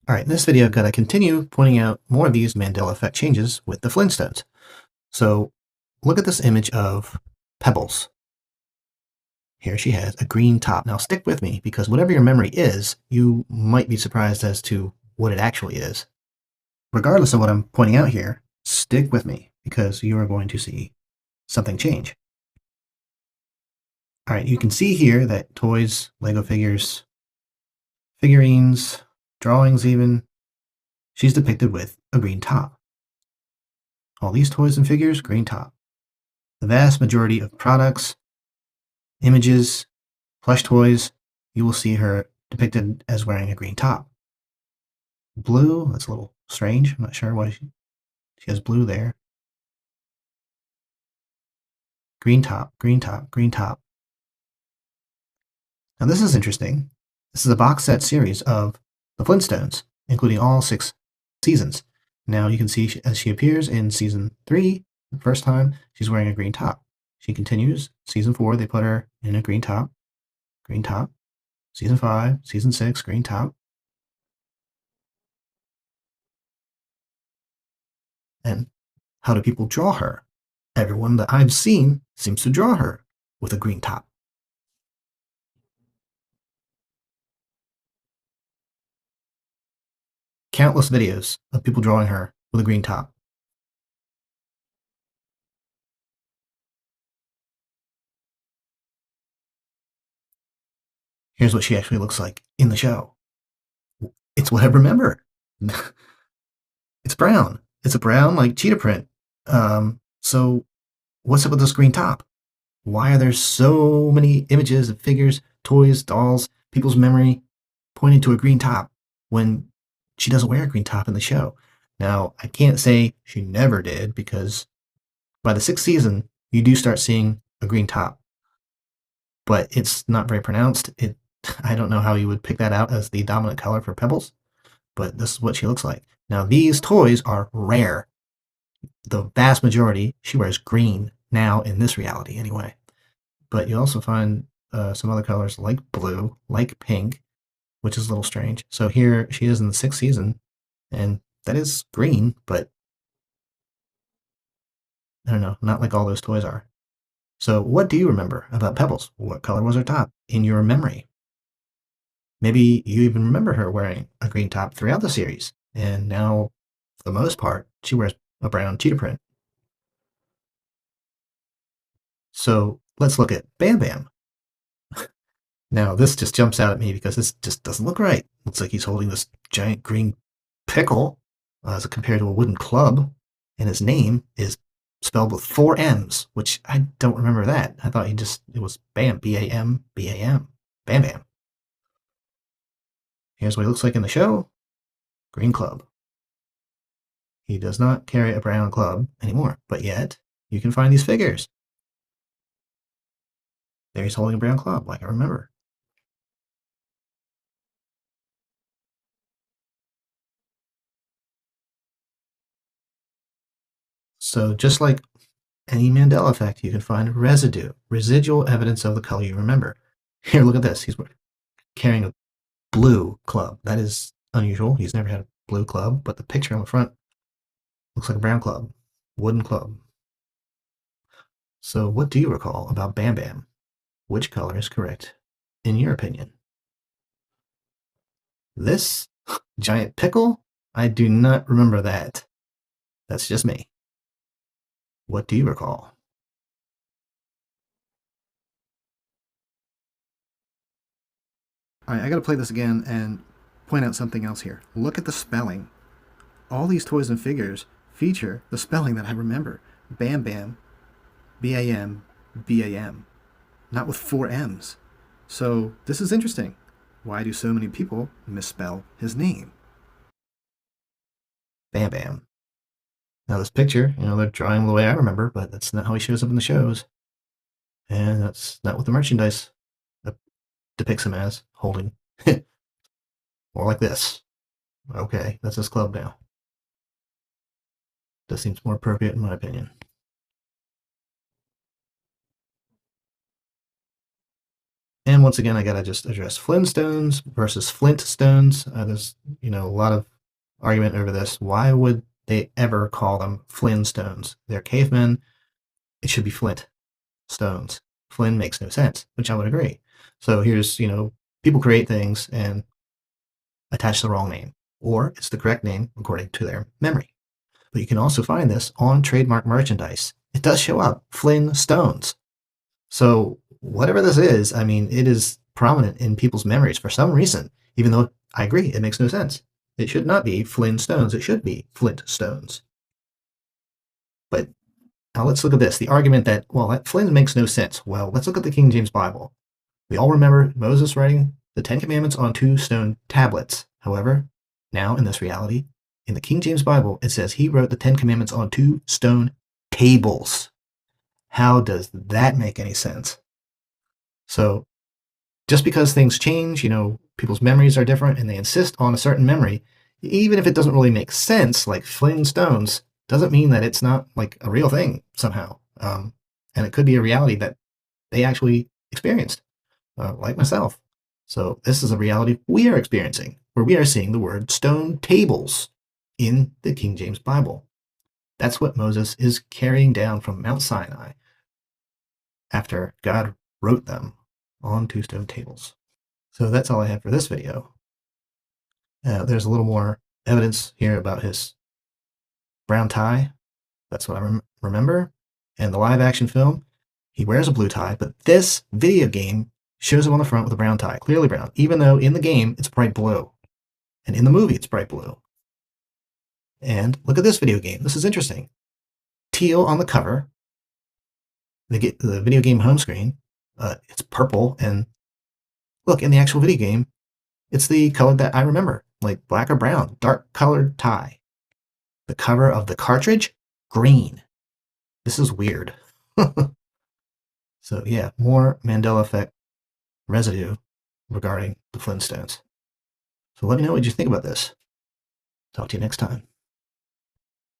All right, in this video, I'm going to continue pointing out more of these Mandela Effect changes with the Flintstones. So look at this image of Pebbles. Here she has a green top. Now stick with me, because whatever your memory is, you might be surprised as to what it actually is. Regardless of what I'm pointing out here, stick with me, because you are going to see something change. All right, you can see here that toys, Lego figures, figurines, drawings even, she's depicted with a green top. All these toys and figures, green top. The vast majority of products, images, plush toys, you will see her depicted as wearing a green top. Blue, that's a little strange. I'm not sure why she has blue there. Green top, green top, green top. Now this is interesting. This is a box set series of the Flintstones, including all 6 seasons. Now you can see as she appears in season 3, the first time, she's wearing a green top. She continues. Season 4, they put her in a green top. Green top. Season 5, season 6, green top. And how do people draw her? Everyone that I've seen seems to draw her with a green top. Countless videos of people drawing her with a green top. Here's what she actually looks like in the show. It's what I remember. It's brown. It's a brown, like, cheetah print. So what's up with this green top? Why are there so many images of figures, toys, dolls, people's memory pointing to a green top when she doesn't wear a green top in the show? Now, I can't say she never did, because by the 6th season, you do start seeing a green top. But it's not very pronounced. I don't know how you would pick that out as the dominant color for Pebbles, but this is what she looks like. Now, these toys are rare. The vast majority, she wears green now in this reality anyway. But you also find some other colors like blue, like pink, which is a little strange. So here she is in the 6th season, and that is green, but I don't know, not like all those toys are. So what do you remember about Pebbles? What color was her top in your memory? Maybe you even remember her wearing a green top throughout the series, and now, for the most part, she wears a brown cheetah print. So let's look at Bam Bam. Now, this just jumps out at me because this just doesn't look right. Looks like he's holding this giant green pickle as compared to a wooden club, and his name is spelled with 4 M's, which I don't remember that. I thought it was Bam, B-A-M, B-A-M, Bam Bam. Here's what he looks like in the show. Green club. He does not carry a brown club anymore, but yet you can find these figures. There he's holding a brown club, like I remember. So just like any Mandela effect, you can find residual evidence of the color you remember. Here, look at this. He's carrying a blue club. That is unusual. He's never had a blue club, but the picture on the front looks like a brown club, wooden club. So what do you recall about Bam Bam? Which color is correct, in your opinion? This giant pickle? I do not remember that. That's just me. What do you recall? All right, I got to play this again and point out something else here. Look at the spelling. All these toys and figures feature the spelling that I remember. Bam Bam, B-A-M, B-A-M. Not with 4 M's. So this is interesting. Why do so many people misspell his name? Bam Bam. Now this picture, they're drawing him the way I remember, but that's not how he shows up in the shows. And that's not what the merchandise depicts him as, holding. More like this. Okay, that's his club now. That seems more appropriate in my opinion. And once again, I gotta just address Flintstones versus Flintstones. There's a lot of argument over this. Why would they ever call them Flintstones? They're cavemen. It should be Flint stones. Flynn makes no sense, which I would agree. So here's, people create things and attach the wrong name, or it's the correct name according to their memory. But you can also find this on trademark merchandise. It does show up, Flynn Stones. So whatever this is, it is prominent in people's memories for some reason, even though I agree, it makes no sense. It should not be Flynn Stones. It should be Flint Stones. But now let's look at this. The argument that, that Flynn makes no sense. Well, let's look at the King James Bible. We all remember Moses writing the 10 Commandments on 2 stone tablets. However, now in this reality, in the King James Bible, it says he wrote the 10 Commandments on 2 stone tables. How does that make any sense? So just because things change, people's memories are different and they insist on a certain memory, even if it doesn't really make sense, like Flynn Stones, doesn't mean that it's not like a real thing somehow. And it could be a reality that they actually experienced, like myself. So this is a reality we are experiencing, where we are seeing the word stone tables in the King James Bible. That's what Moses is carrying down from Mount Sinai after God wrote them on 2 stone tables. So that's all I have for this video. There's a little more evidence here about his brown tie. That's what I remember. And the live action film, he wears a blue tie, but this video game shows him on the front with a brown tie, clearly brown, even though in the game it's bright blue. And in the movie it's bright blue. And look at this video game. This is interesting. Teal on the cover. The video game home screen, it's purple. And look, in the actual video game, it's the color that I remember, like black or brown, dark colored tie. The cover of the cartridge, green. This is weird. So yeah, more Mandela Effect residue regarding the Flintstones. So let me know what you think about this. Talk to you next time.